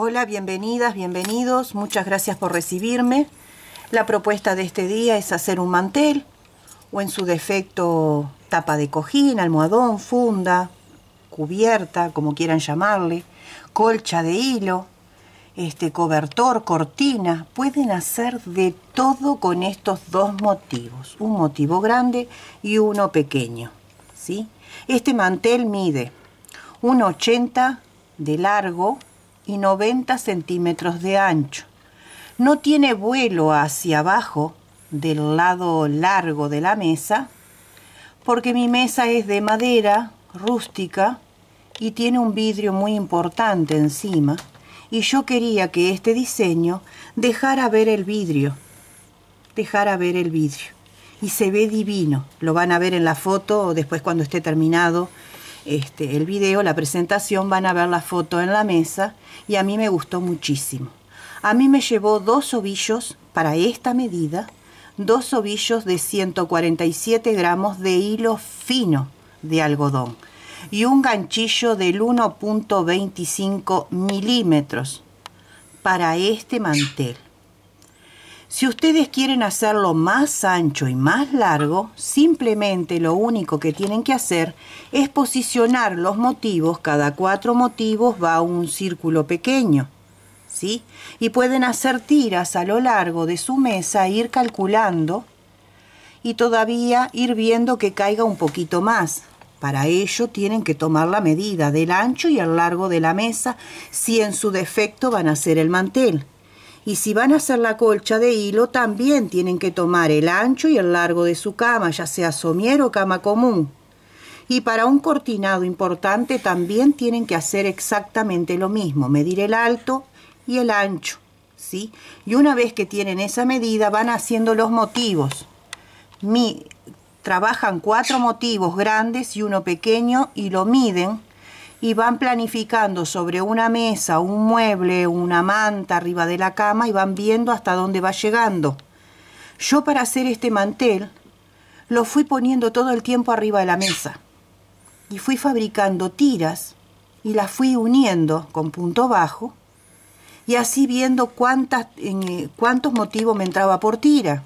Hola, bienvenidas, bienvenidos, muchas gracias por recibirme. La propuesta de este día es hacer un mantel, o en su defecto tapa de cojín, almohadón, funda, cubierta, como quieran llamarle, colcha de hilo, cobertor, cortina. Pueden hacer de todo con estos dos motivos, un motivo grande y uno pequeño, ¿sí? Este mantel mide 1,80 de largo y 90 centímetros de ancho. No tiene vuelo hacia abajo del lado largo de la mesa, porque mi mesa es de madera rústica y tiene un vidrio muy importante encima, y yo quería que este diseño dejara ver el vidrio, y se ve divino. Lo van a ver en la foto, o después cuando esté terminado el video, la presentación, van a ver la foto en la mesa, y a mí me gustó muchísimo. A mí me llevó 2 ovillos para esta medida, 2 ovillos de 147 gramos de hilo fino de algodón y un ganchillo del 1,25 milímetros para este mantel. Si ustedes quieren hacerlo más ancho y más largo, simplemente lo único que tienen que hacer es posicionar los motivos. Cada 4 motivos va un círculo pequeño, ¿sí? Y pueden hacer tiras a lo largo de su mesa, ir calculando y todavía ir viendo que caiga un poquito más. Para ello tienen que tomar la medida del ancho y el largo de la mesa, si en su defecto van a hacer el mantel. Y si van a hacer la colcha de hilo, también tienen que tomar el ancho y el largo de su cama, ya sea somier o cama común. Y para un cortinado importante también tienen que hacer exactamente lo mismo, medir el alto y el ancho, ¿sí? Y una vez que tienen esa medida, van haciendo los motivos. Trabajan 4 motivos grandes y uno pequeño y lo miden. Y van planificando sobre una mesa, un mueble, una manta arriba de la cama, y van viendo hasta dónde va llegando. Yo, para hacer este mantel, lo fui poniendo todo el tiempo arriba de la mesa. Y fui fabricando tiras y las fui uniendo con punto bajo, y así viendo cuántos motivos me entraba por tira.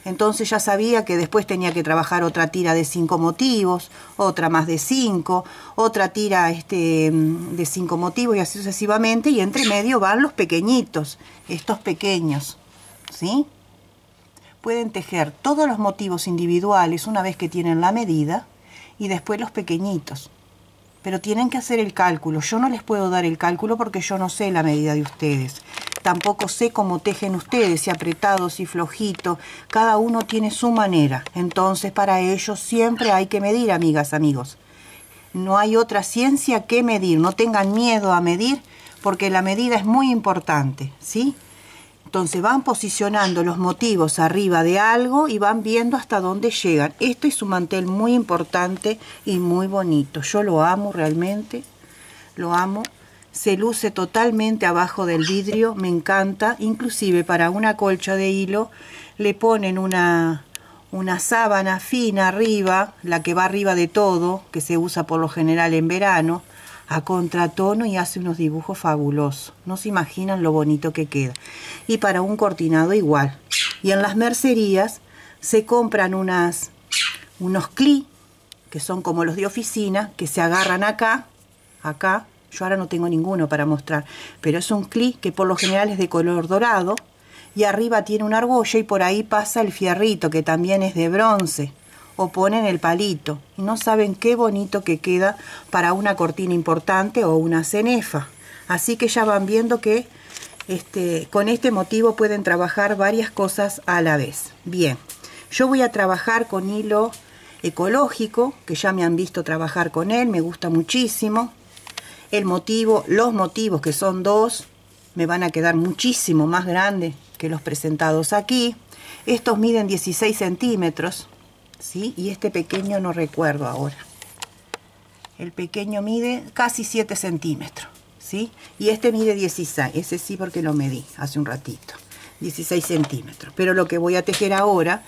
Entonces ya sabía que después tenía que trabajar otra tira de 5 motivos, otra más de 5, otra tira de 5 motivos, y así sucesivamente. Y entre medio van los pequeñitos, estos pequeños, ¿sí? Pueden tejer todos los motivos individuales una vez que tienen la medida, y después los pequeñitos. Pero tienen que hacer el cálculo. Yo no les puedo dar el cálculo porque yo no sé la medida de ustedes. Tampoco sé cómo tejen ustedes, si apretado, si flojito. Cada uno tiene su manera. Entonces, para ello siempre hay que medir, amigas, amigos. No hay otra ciencia que medir. No tengan miedo a medir, porque la medida es muy importante, ¿sí? Entonces van posicionando los motivos arriba de algo y van viendo hasta dónde llegan. Este es un mantel muy importante y muy bonito. Yo lo amo realmente, lo amo. Se luce totalmente abajo del vidrio, me encanta. Inclusive para una colcha de hilo le ponen una sábana fina arriba, la que va arriba de todo, que se usa por lo general en verano, a contratono, y hace unos dibujos fabulosos. No se imaginan lo bonito que queda. Y para un cortinado igual. Y en las mercerías se compran unos clips, que son como los de oficina, que se agarran acá. Yo ahora no tengo ninguno para mostrar, pero es un clip que por lo general es de color dorado, y arriba tiene una argolla, y por ahí pasa el fierrito, que también es de bronce, o ponen el palito, y no saben qué bonito que queda para una cortina importante o una cenefa. Así que ya van viendo que con este motivo pueden trabajar varias cosas a la vez. Bien, yo voy a trabajar con hilo ecológico, que ya me han visto trabajar con él, me gusta muchísimo. Los motivos, que son 2, me van a quedar muchísimo más grandes que los presentados aquí. Estos miden 16 centímetros, ¿sí? Y este pequeño no recuerdo ahora. El pequeño mide casi 7 centímetros, ¿sí? Y este mide 16, ese sí porque lo medí hace un ratito. 16 centímetros. Pero lo que voy a tejer ahora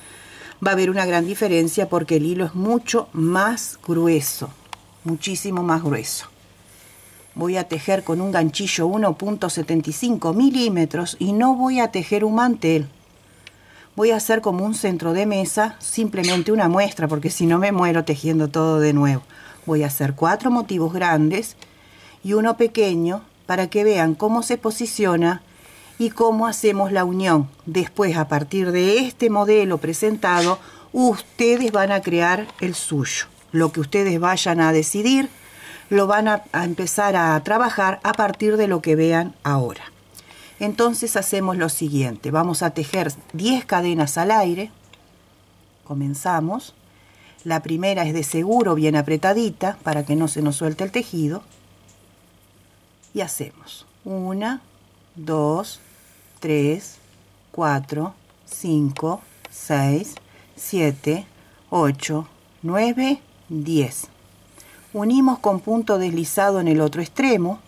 va a haber una gran diferencia, porque el hilo es mucho más grueso, muchísimo más grueso. voy a tejer con un ganchillo 1.75 milímetros y no voy a tejer un mantel. Voy a hacer como un centro de mesa, simplemente una muestra, porque si no me muero tejiendo todo de nuevo. Voy a hacer 4 motivos grandes y uno pequeño para que vean cómo se posiciona y cómo hacemos la unión. Después, a partir de este modelo presentado, ustedes van a crear el suyo. Lo que ustedes vayan a decidir, lo van a empezar a trabajar a partir de lo que vean ahora. Entonces hacemos lo siguiente. Vamos a tejer 10 cadenas al aire. Comenzamos. La primera es de seguro, bien apretadita, para que no se nos suelte el tejido. Y hacemos 1, 2, 3, 4, 5, 6, 7, 8, 9, 10. Unimos con punto deslizado en el otro extremo,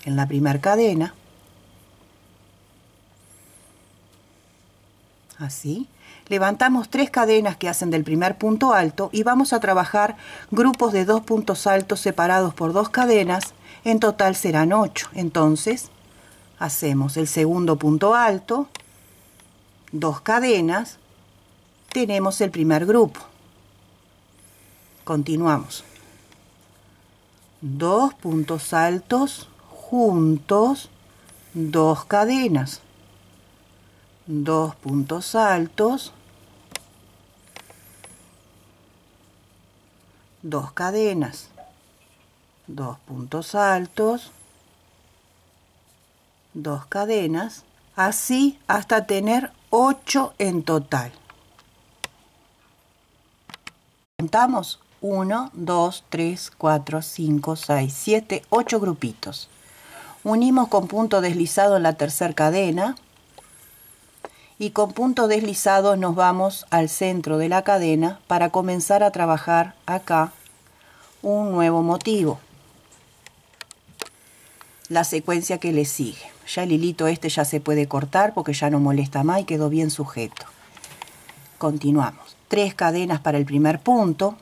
en la primera cadena. Así. Levantamos 3 cadenas que hacen del primer punto alto y vamos a trabajar grupos de 2 puntos altos separados por 2 cadenas. En total serán 8. Entonces, hacemos el segundo punto alto, 2 cadenas, tenemos el primer grupo. Continuamos. 2 puntos altos juntos, 2 cadenas. 2 puntos altos, 2 cadenas, 2 puntos altos, 2 cadenas, así hasta tener 8 en total. Contamos 1, 2, 3, 4, 5, 6, 7, 8 grupitos. Unimos con punto deslizado en la tercera cadena y con punto deslizado nos vamos al centro de la cadena para comenzar a trabajar acá un nuevo motivo. La secuencia que le sigue. Ya el hilito este ya se puede cortar porque ya no molesta más y quedó bien sujeto. Continuamos. 3 cadenas para el primer punto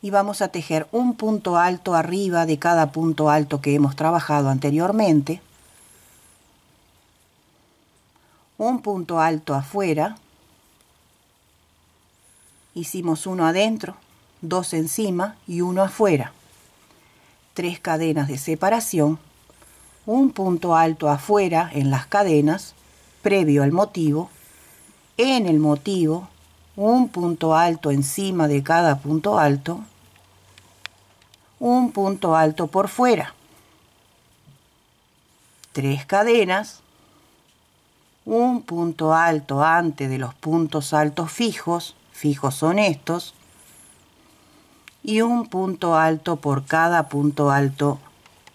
y vamos a tejer un punto alto arriba de cada punto alto que hemos trabajado anteriormente, un punto alto afuera, hicimos uno adentro, 2 encima y uno afuera, 3 cadenas de separación, un punto alto afuera en las cadenas, previo al motivo, en el motivo, un punto alto encima de cada punto alto, un punto alto por fuera, 3 cadenas, un punto alto antes de los puntos altos fijos, fijos son estos, y un punto alto por cada punto alto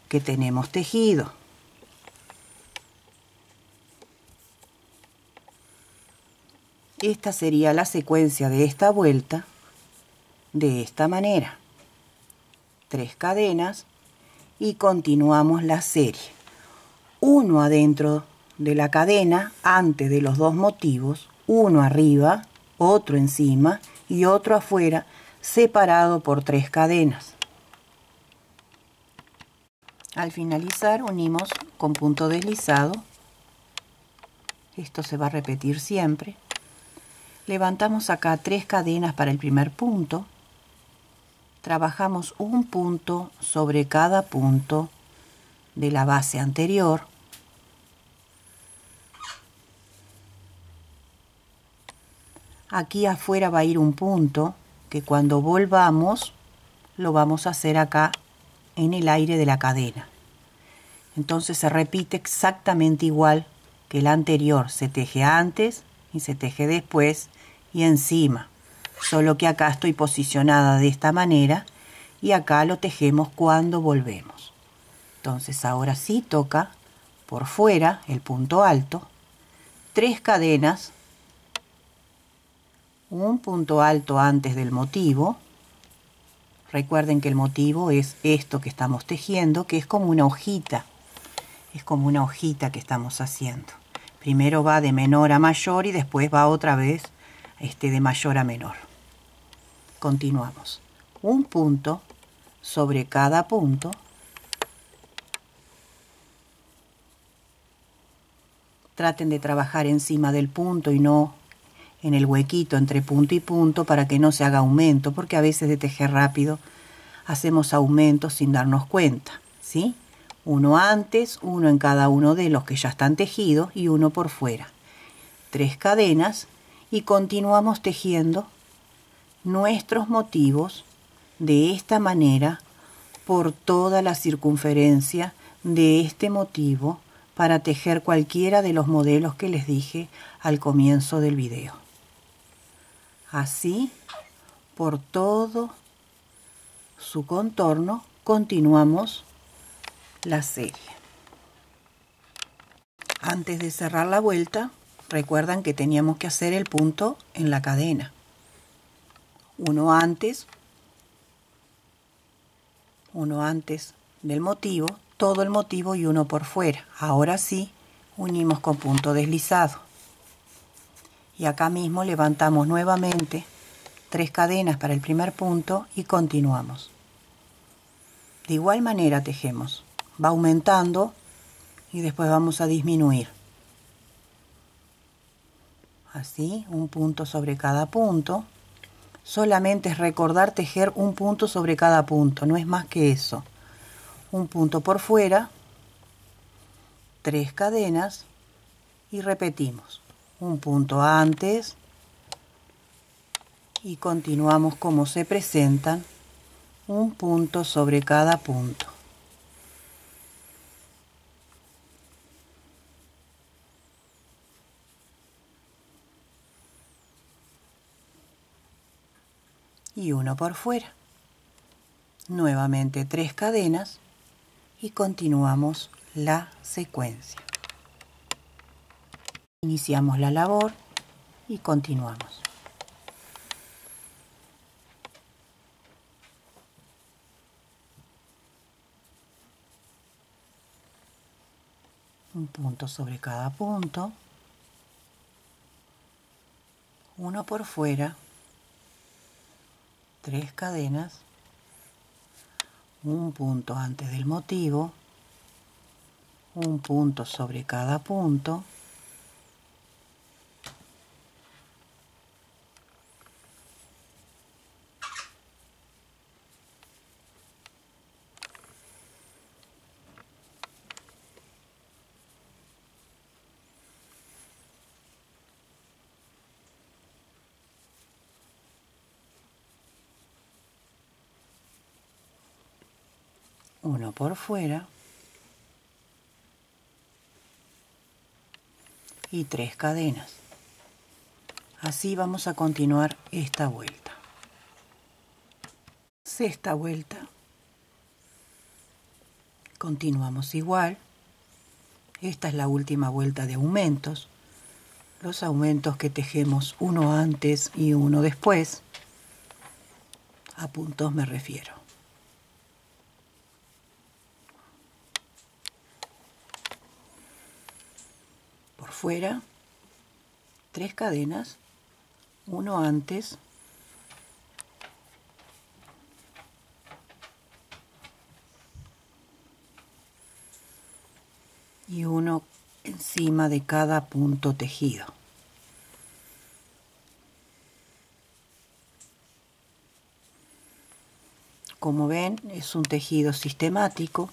que tenemos tejido. Esta sería la secuencia de esta vuelta de esta manera. 3 cadenas y continuamos la serie. Uno adentro de la cadena antes de los 2 motivos, uno arriba, otro encima y otro afuera, separado por 3 cadenas. Al finalizar unimos con punto deslizado. Esto se va a repetir siempre. Levantamos acá 3 cadenas para el primer punto. Trabajamos un punto sobre cada punto de la base anterior. Aquí afuera va a ir un punto que cuando volvamos lo vamos a hacer acá en el aire de la cadena. Entonces se repite exactamente igual que el anterior. Se teje antes y se teje después y encima. Solo que acá estoy posicionada de esta manera y acá lo tejemos cuando volvemos. Entonces ahora sí toca por fuera el punto alto, 3 cadenas, un punto alto antes del motivo. Recuerden que el motivo es esto que estamos tejiendo, que es como una hojita. Es como una hojita que estamos haciendo. Primero va de menor a mayor y después va otra vez de mayor a menor. Continuamos. Un punto sobre cada punto. Traten de trabajar encima del punto y no en el huequito entre punto y punto para que no se haga aumento, porque a veces de tejer rápido hacemos aumentos sin darnos cuenta, ¿sí? Uno antes, uno en cada uno de los que ya están tejidos y uno por fuera. 3 cadenas y continuamos tejiendo nuestros motivos de esta manera por toda la circunferencia de este motivo para tejer cualquiera de los modelos que les dije al comienzo del video. Así, por todo su contorno, continuamos la serie. Antes de cerrar la vuelta, recuerdan que teníamos que hacer el punto en la cadena. Uno antes del motivo, todo el motivo y uno por fuera. Ahora sí, unimos con punto deslizado. Y acá mismo levantamos nuevamente 3 cadenas para el primer punto y continuamos. De igual manera tejemos. Va aumentando y después vamos a disminuir. Así, un punto sobre cada punto. Solamente es recordar tejer un punto sobre cada punto, no es más que eso. Un punto por fuera, 3 cadenas y repetimos. Un punto antes y continuamos como se presentan, un punto sobre cada punto. Y uno por fuera. Nuevamente 3 cadenas y continuamos la secuencia. Iniciamos la labor y continuamos. Un punto sobre cada punto, uno por fuera, 3 cadenas, un punto antes del motivo, un punto sobre cada punto, uno por fuera y 3 cadenas. Así vamos a continuar esta vuelta. Sexta vuelta. Continuamos igual. Esta es la última vuelta de aumentos. Los aumentos que tejemos uno antes y uno después. A puntos me refiero. Por fuera, 3 cadenas, uno antes y uno encima de cada punto tejido. Como ven, es un tejido sistemático.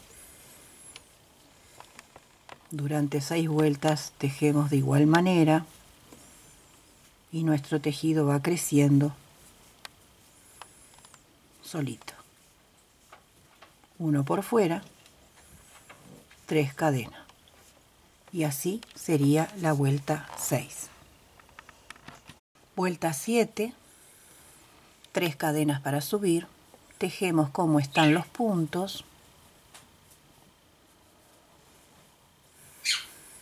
Durante 6 vueltas tejemos de igual manera y nuestro tejido va creciendo solito. Uno por fuera, 3 cadenas. Y así sería la vuelta 6. Vuelta 7, 3 cadenas para subir. Tejemos como están los puntos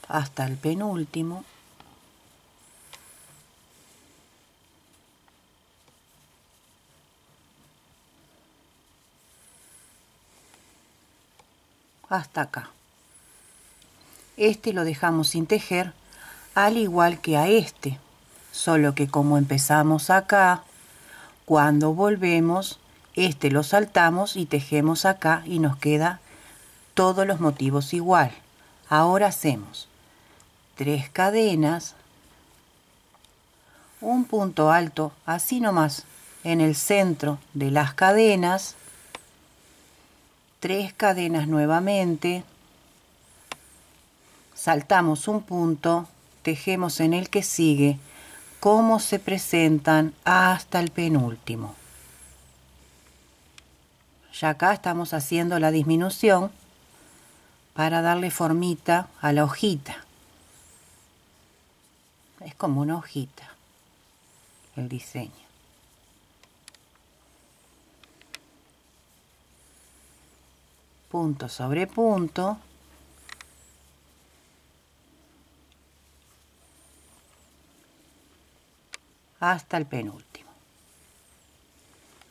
hasta el penúltimo. Hasta acá. Este lo dejamos sin tejer, al igual que a este, solo que como empezamos acá, cuando volvemos, este lo saltamos y tejemos acá y nos queda todos los motivos igual. Ahora hacemos 3 cadenas, un punto alto, así nomás, en el centro de las cadenas, 3 cadenas nuevamente, saltamos un punto, tejemos en el que sigue, como se presentan hasta el penúltimo. Ya acá estamos haciendo la disminución para darle formita a la hojita. Es como una hojita el diseño. Punto sobre punto. Hasta el penúltimo.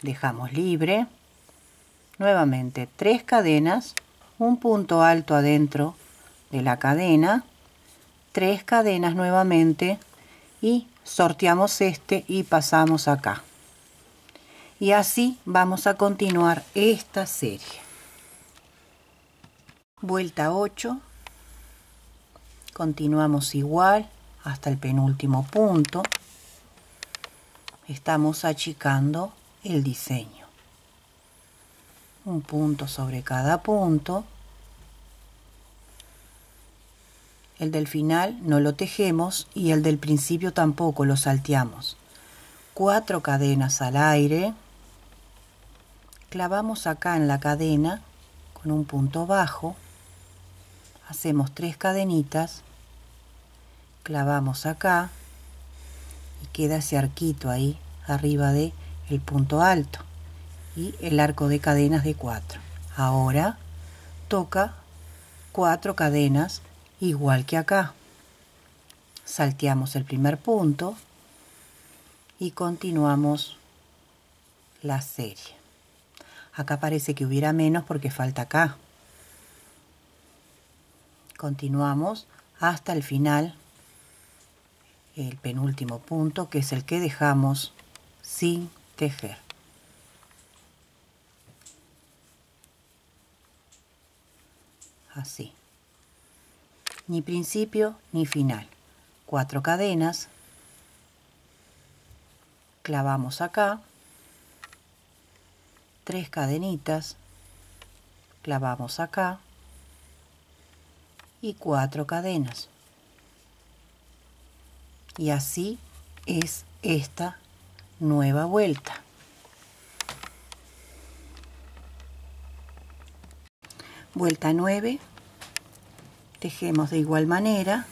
Dejamos libre. Nuevamente 3 cadenas, un punto alto adentro de la cadena, 3 cadenas nuevamente y sorteamos este y pasamos acá. Y así vamos a continuar esta serie. Vuelta 8. Continuamos igual hasta el penúltimo punto. Estamos achicando el diseño. Un punto sobre cada punto. El del final no lo tejemos y el del principio tampoco, lo salteamos. 4 cadenas al aire. Clavamos acá en la cadena con un punto bajo. Hacemos 3 cadenitas. Clavamos acá. Y queda ese arquito ahí arriba de el punto alto y el arco de cadenas de 4. Ahora toca 4 cadenas igual que acá. Salteamos el primer punto y continuamos la serie. Acá parece que hubiera menos porque falta acá. Continuamos hasta el final, el penúltimo punto, que es el que dejamos sin tejer. Así. Ni principio ni final. 4 cadenas. Clavamos acá. 3 cadenitas. Clavamos acá. Y 4 cadenas. Y así es esta nueva vuelta. Vuelta 9. Tejemos de igual manera,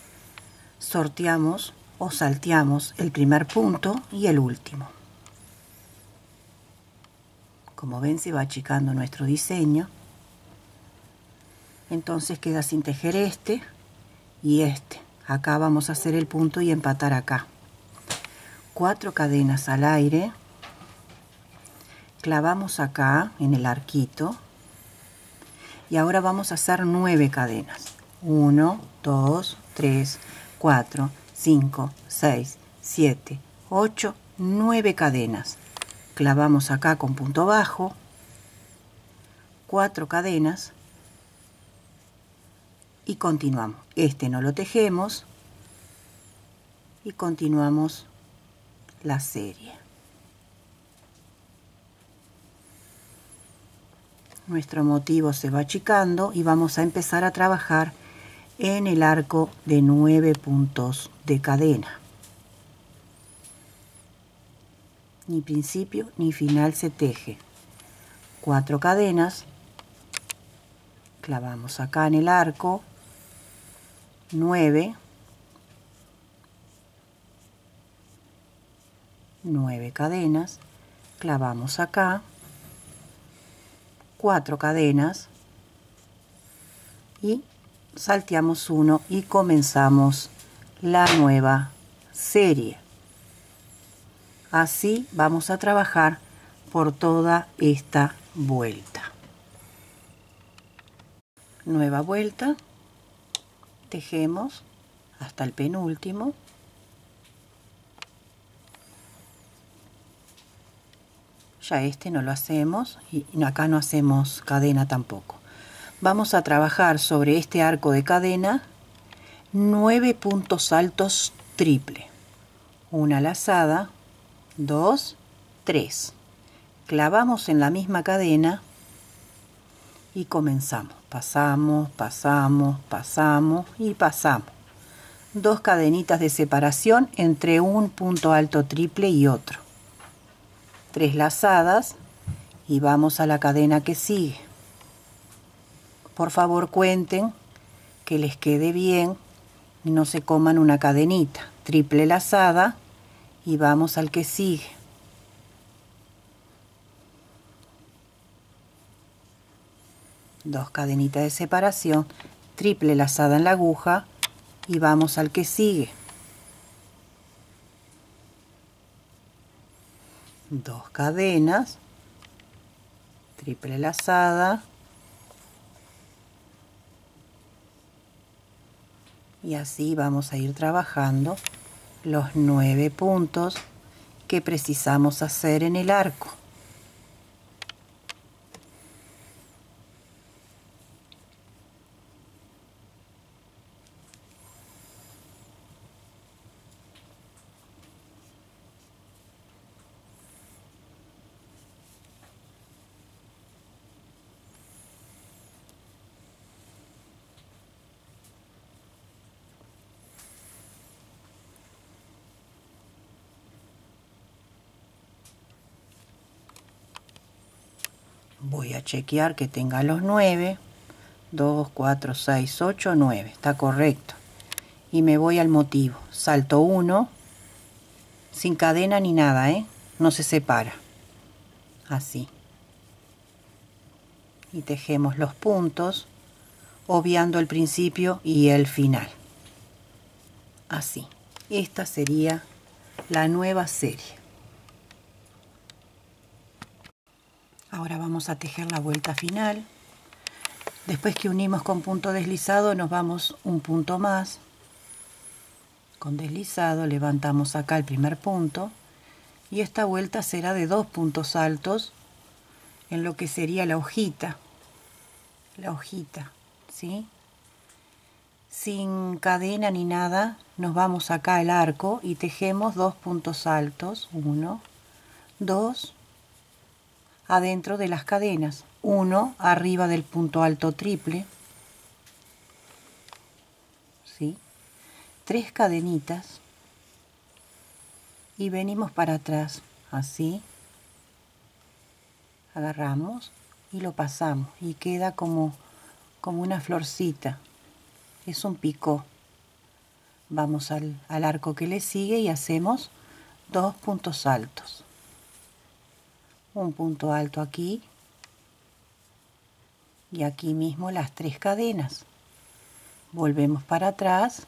sorteamos o salteamos el primer punto y el último. Como ven, se va achicando nuestro diseño. Entonces queda sin tejer este y este. Acá vamos a hacer el punto y empatar acá. 4 cadenas al aire. Clavamos acá en el arquito. Y ahora vamos a hacer 9 cadenas. 1, 2, 3, 4, 5, 6, 7, 8, 9 cadenas. Clavamos acá con punto bajo. 4 cadenas. Y continuamos. Este no lo tejemos. Y continuamos la serie. Nuestro motivo se va achicando y vamos a empezar a trabajar en el arco de 9 puntos de cadena. Ni principio ni final se teje. 4 cadenas. Clavamos acá en el arco. 9 cadenas, clavamos acá, 4 cadenas y salteamos 1 y comenzamos la nueva serie. Así vamos a trabajar por toda esta vuelta. Nueva vuelta. Tejemos hasta el penúltimo. Ya este no lo hacemos y acá no hacemos cadena tampoco. Vamos a trabajar sobre este arco de cadena 9 puntos altos triple, una lazada, 2, 3, clavamos en la misma cadena y comenzamos, pasamos, pasamos, pasamos y pasamos, 2 cadenitas de separación entre un punto alto triple y otro, 3 lazadas y vamos a la cadena que sigue. Por favor cuenten que les quede bien y no se coman una cadenita, triple lazada y vamos al que sigue. Dos cadenitas de separación, triple lazada en la aguja y vamos al que sigue. Dos cadenas, triple lazada y así vamos a ir trabajando los 9 puntos que precisamos hacer en el arco. Voy a chequear que tenga los 9. 2, 4, 6, 8, 9. Está correcto. Y me voy al motivo. Salto 1. Sin cadena ni nada, no se separa. Así. Y tejemos los puntos, obviando el principio y el final. Así. Esta sería la nueva serie. Ahora vamos a tejer la vuelta final. Después que unimos con punto deslizado nos vamos un punto más. Con deslizado levantamos acá el primer punto y esta vuelta será de 2 puntos altos en lo que sería la hojita. La hojita, ¿sí? Sin cadena ni nada, nos vamos acá al arco y tejemos 2 puntos altos. 1, 2, adentro de las cadenas, 1 arriba del punto alto triple, ¿sí? 3 cadenitas y venimos para atrás, así, agarramos y lo pasamos y queda como una florcita, es un picó. Vamos al arco que le sigue y hacemos 2 puntos altos. Un punto alto aquí y aquí mismo las 3 cadenas. Volvemos para atrás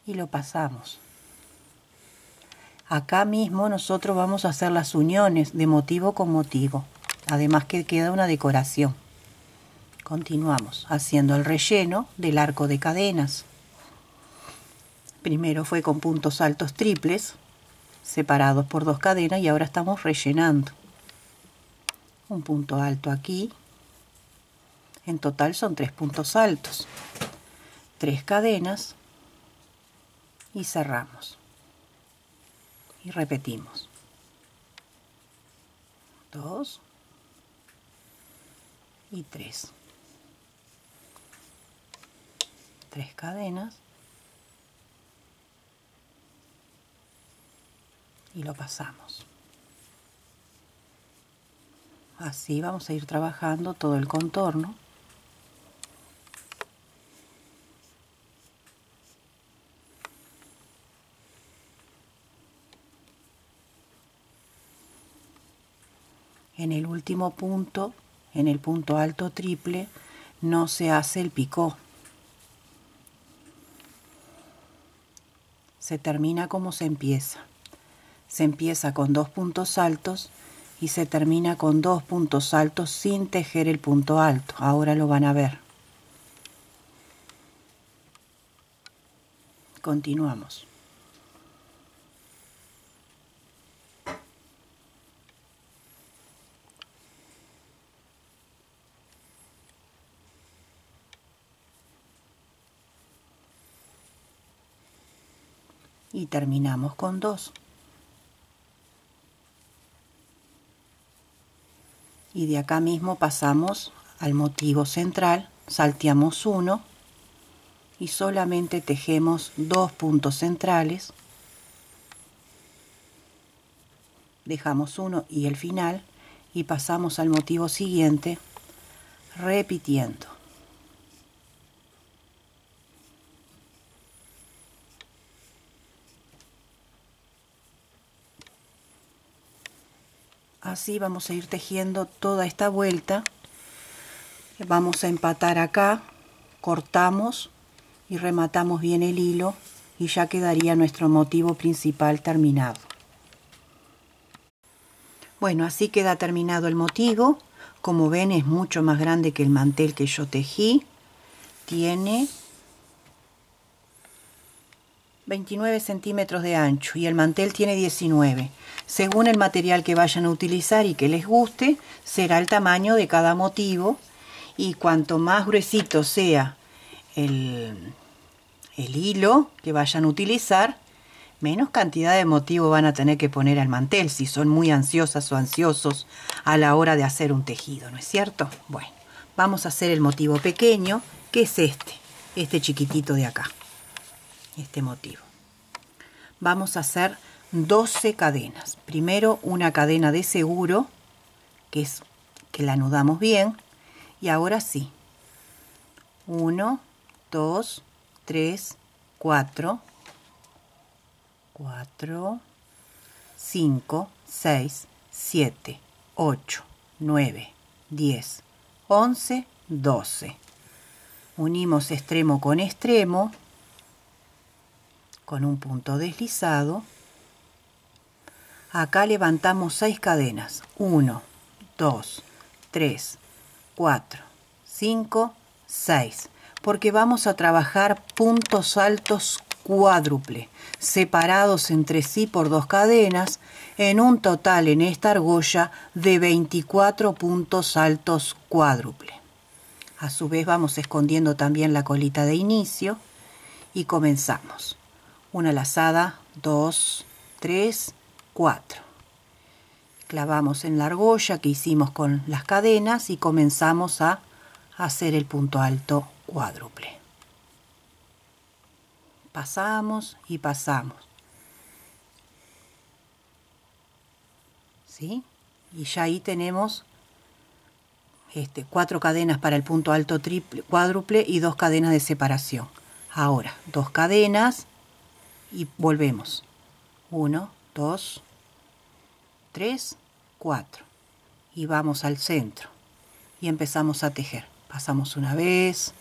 y lo pasamos. Acá mismo nosotros vamos a hacer las uniones de motivo con motivo, además que queda una decoración. Continuamos haciendo el relleno del arco de cadenas. Primero fue con puntos altos triples separados por 2 cadenas y ahora estamos rellenando. Un punto alto aquí. En total son 3 puntos altos. 3 cadenas y cerramos. Y repetimos. 2 y 3. 3 cadenas. Y lo pasamos. Así vamos a ir trabajando todo el contorno. En el último punto, en el punto alto triple, no se hace el picó. Se termina como se empieza. Se empieza con 2 puntos altos y se termina con 2 puntos altos sin tejer el punto alto. Ahora lo van a ver. Continuamos. y terminamos con 2. Y de acá mismo pasamos al motivo central, salteamos 1 y solamente tejemos 2 puntos centrales, dejamos 1 y el final y pasamos al motivo siguiente repitiendo. Así vamos a ir tejiendo toda esta vuelta. Vamos a empatar acá, cortamos y rematamos bien el hilo y ya quedaría nuestro motivo principal terminado. Bueno, así queda terminado el motivo. Como ven, es mucho más grande que el mantel que yo tejí. Tiene 29 centímetros de ancho y el mantel tiene 19. Según el material que vayan a utilizar y que les guste, será el tamaño de cada motivo, y cuanto más gruesito sea el hilo que vayan a utilizar, menos cantidad de motivo van a tener que poner al mantel si son muy ansiosas o ansiosos a la hora de hacer un tejido, ¿no es cierto? Bueno, vamos a hacer el motivo pequeño, que es este chiquitito de acá, este motivo. Vamos a hacer 12 cadenas. Primero una cadena de seguro, que la anudamos bien, y ahora sí. 1, 2, 3, 4, 5, 6, 7, 8, 9, 10, 11, 12. Unimos extremo con extremo con un punto deslizado. Acá levantamos 6 cadenas. 1, 2, 3, 4, 5, 6. Porque vamos a trabajar puntos altos cuádruple, separados entre sí por 2 cadenas, en un total en esta argolla de 24 puntos altos cuádruple. A su vez vamos escondiendo también la colita de inicio y comenzamos. Una lazada, 2, 3, 4. Clavamos en la argolla que hicimos con las cadenas y comenzamos a hacer el punto alto cuádruple. Pasamos y pasamos. ¿Sí? Y ya ahí tenemos 4 cadenas para el punto alto cuádruple y 2 cadenas de separación. Ahora, 2 cadenas y volvemos. 1, 2, 3, 4. Y vamos al centro. Y empezamos a tejer. Pasamos una vez,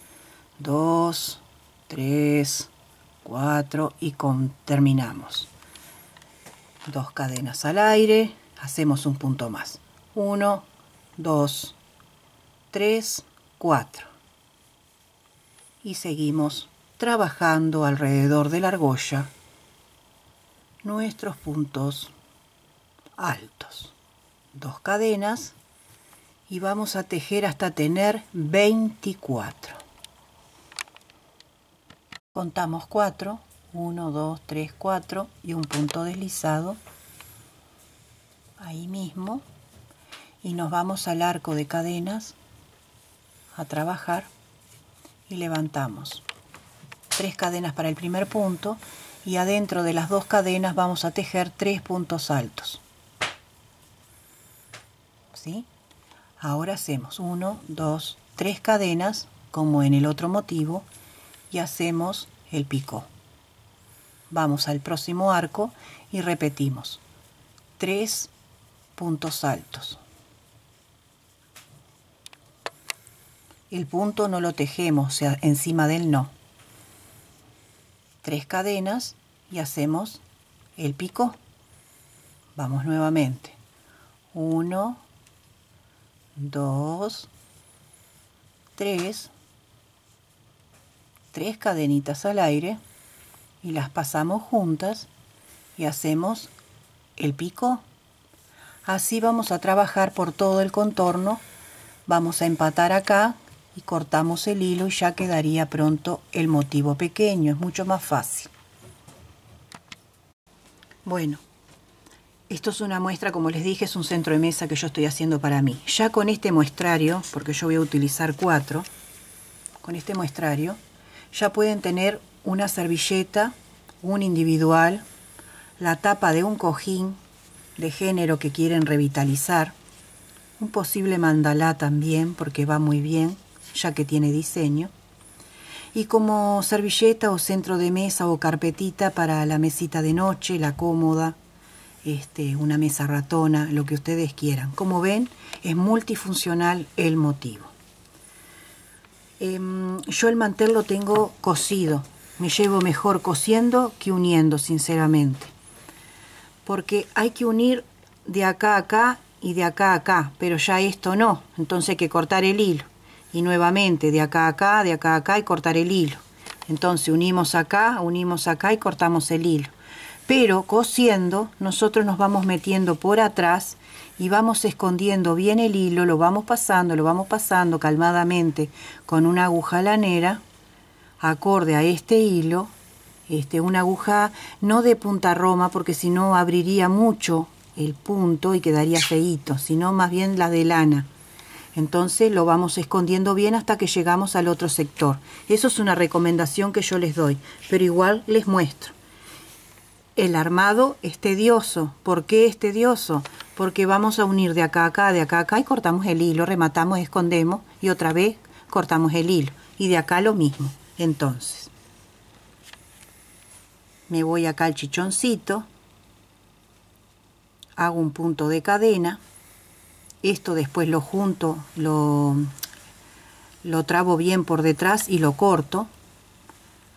2, 3, 4 y terminamos. 2 cadenas al aire, hacemos un punto más. 1, 2, 3, 4. Y seguimos trabajando alrededor de la argolla nuestros puntos altos. 2 cadenas y vamos a tejer hasta tener 24. Contamos 4, 1, 2, 3, 4 y un punto deslizado ahí mismo, y nos vamos al arco de cadenas a trabajar y levantamos 3 cadenas para el primer punto y adentro de las 2 cadenas vamos a tejer 3 puntos altos. ¿Sí? Ahora hacemos 1, 2, 3 cadenas como en el otro motivo y hacemos el picó. Vamos al próximo arco y repetimos 3 puntos altos. El punto no lo tejemos, o sea, encima del no. 3 cadenas y hacemos el picó. Vamos nuevamente. 1, 2, 3. 3 cadenitas al aire y las pasamos juntas y hacemos el picó. Así vamos a trabajar por todo el contorno. Vamos a empatar acá y cortamos el hilo y ya quedaría pronto el motivo pequeño. Es mucho más fácil. Bueno, esto es una muestra, como les dije, es un centro de mesa que yo estoy haciendo para mí. Ya con este muestrario, porque yo voy a utilizar 4, con este muestrario, ya pueden tener una servilleta, un individual, la tapa de un cojín de género que quieren revitalizar, un posible mandalá también, porque va muy bien, ya que tiene diseño, y como servilleta o centro de mesa o carpetita para la mesita de noche, la cómoda, una mesa ratona, lo que ustedes quieran. Como ven, es multifuncional el motivo. Yo el mantel lo tengo cosido, me llevo mejor cosiendo que uniendo, sinceramente, porque hay que unir de acá a acá y de acá a acá, pero ya esto no, entonces hay que cortar el hilo, y nuevamente de acá a acá, de acá a acá y cortar el hilo. Entonces unimos acá y cortamos el hilo. Pero cosiendo, nosotros nos vamos metiendo por atrás y vamos escondiendo bien el hilo, lo vamos pasando calmadamente con una aguja lanera, acorde a este hilo, una aguja no de punta roma, porque si no abriría mucho el punto y quedaría feíto, sino más bien la de lana. Entonces lo vamos escondiendo bien hasta que llegamos al otro sector. Eso es una recomendación que yo les doy, pero igual les muestro. El armado es tedioso. ¿Por qué es tedioso? Porque vamos a unir de acá a acá, de acá a acá y cortamos el hilo, rematamos, escondemos y otra vez cortamos el hilo. Y de acá lo mismo. Entonces, me voy acá al chichoncito, hago un punto de cadena, esto después lo junto, lo trabo bien por detrás y lo corto,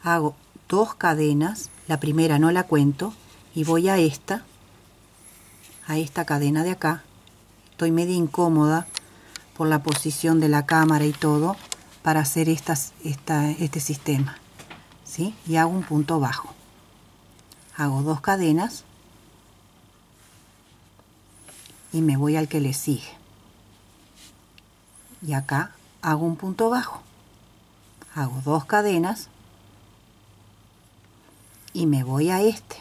hago 2 cadenas, la primera no la cuento, y voy a esta cadena de acá. Estoy medio incómoda por la posición de la cámara y todo para hacer este sistema, ¿sí? Y hago un punto bajo, hago 2 cadenas y me voy al que le sigue, y acá hago un punto bajo, hago 2 cadenas y me voy a este.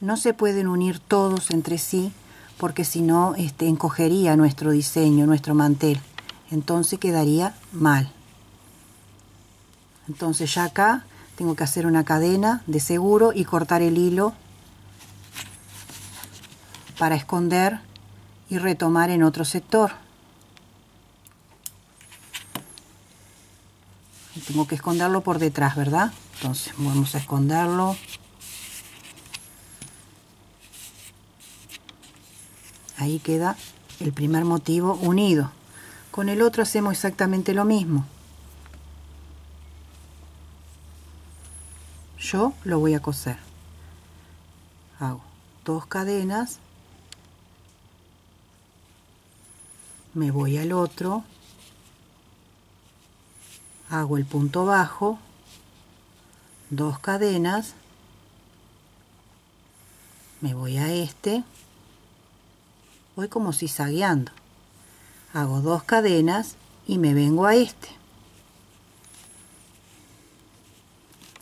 No se pueden unir todos entre sí porque si no encogería nuestro diseño, nuestro mantel, entonces quedaría mal. Entonces ya acá tengo que hacer una cadena de seguro y cortar el hilo para esconder y retomar en otro sector. Y tengo que esconderlo por detrás, ¿verdad? Entonces vamos a esconderlo. Ahí queda el primer motivo unido. Con el otro hacemos exactamente lo mismo. Yo lo voy a coser. Hago 2 cadenas. Me voy al otro. Hago el punto bajo. 2 cadenas. Me voy a este. Voy como zigzagueando. Hago 2 cadenas y me vengo a este.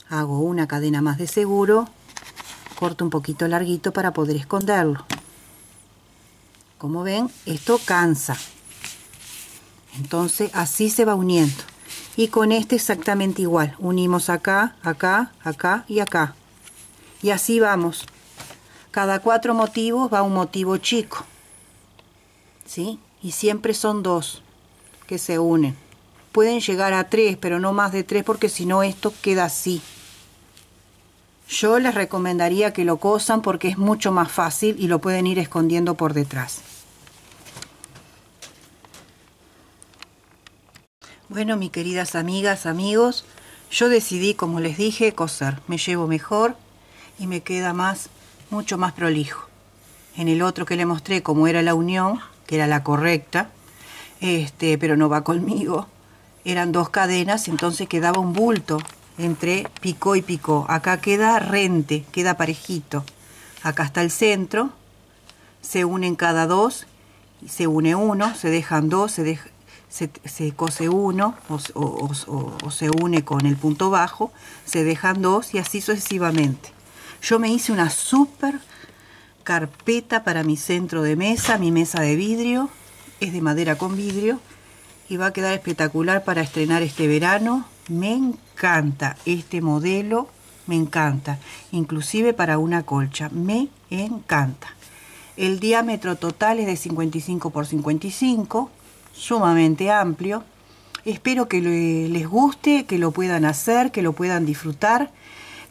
Hago una cadena más de seguro, corto un poquito larguito para poder esconderlo. Como ven, esto cansa. Entonces así se va uniendo. Y con este exactamente igual. Unimos acá, acá, acá y acá. Y así vamos. Cada 4 motivos va un motivo chico, ¿sí? Y siempre son 2 que se unen. Pueden llegar a 3, pero no más de 3 porque si no esto queda así. Yo les recomendaría que lo cosan porque es mucho más fácil y lo pueden ir escondiendo por detrás. Bueno, mis queridas amigas, amigos, yo decidí, como les dije, coser. Me llevo mejor y me queda mucho más prolijo. En el otro que le mostré cómo era la unión, que era la correcta, pero no va conmigo, eran 2 cadenas, entonces quedaba un bulto entre picó y picó. Acá queda rente, queda parejito. Acá está el centro, se unen cada 2, se une uno, se dejan 2, se cose uno o se une con el punto bajo, se dejan 2 y así sucesivamente. Yo me hice una súper carpeta para mi centro de mesa, mi mesa de vidrio, es de madera con vidrio y va a quedar espectacular para estrenar este verano. Me encanta este modelo, me encanta, inclusive para una colcha, me encanta. El diámetro total es de 55 por 55, sumamente amplio. Espero que les guste, que lo puedan hacer, que lo puedan disfrutar,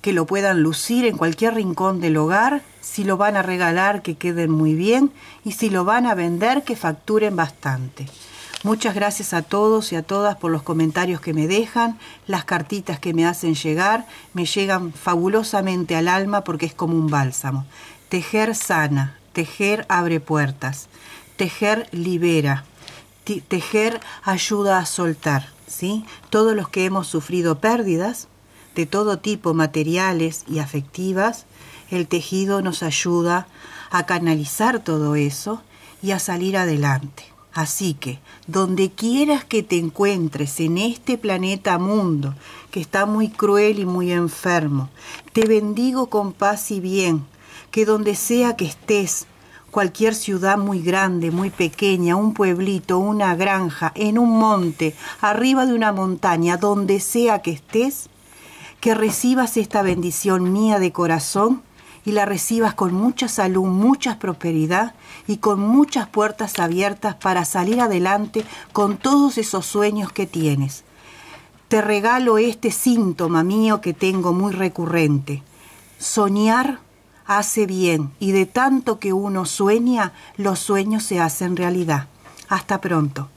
que lo puedan lucir en cualquier rincón del hogar. Si lo van a regalar, que queden muy bien, y si lo van a vender, que facturen bastante. Muchas gracias a todos y a todas por los comentarios que me dejan, las cartitas que me hacen llegar, me llegan fabulosamente al alma porque es como un bálsamo. Tejer sana, tejer abre puertas, tejer libera, tejer ayuda a soltar, ¿sí? Todos los que hemos sufrido pérdidas de todo tipo, materiales y afectivas, el tejido nos ayuda a canalizar todo eso y a salir adelante. Así que, donde quieras que te encuentres en este planeta mundo, que está muy cruel y muy enfermo, te bendigo con paz y bien, que donde sea que estés, cualquier ciudad muy grande, muy pequeña, un pueblito, una granja, en un monte, arriba de una montaña, donde sea que estés, que recibas esta bendición mía de corazón y la recibas con mucha salud, mucha prosperidad y con muchas puertas abiertas para salir adelante con todos esos sueños que tienes. Te regalo este síntoma mío que tengo muy recurrente. Soñar hace bien y de tanto que uno sueña, los sueños se hacen realidad. Hasta pronto.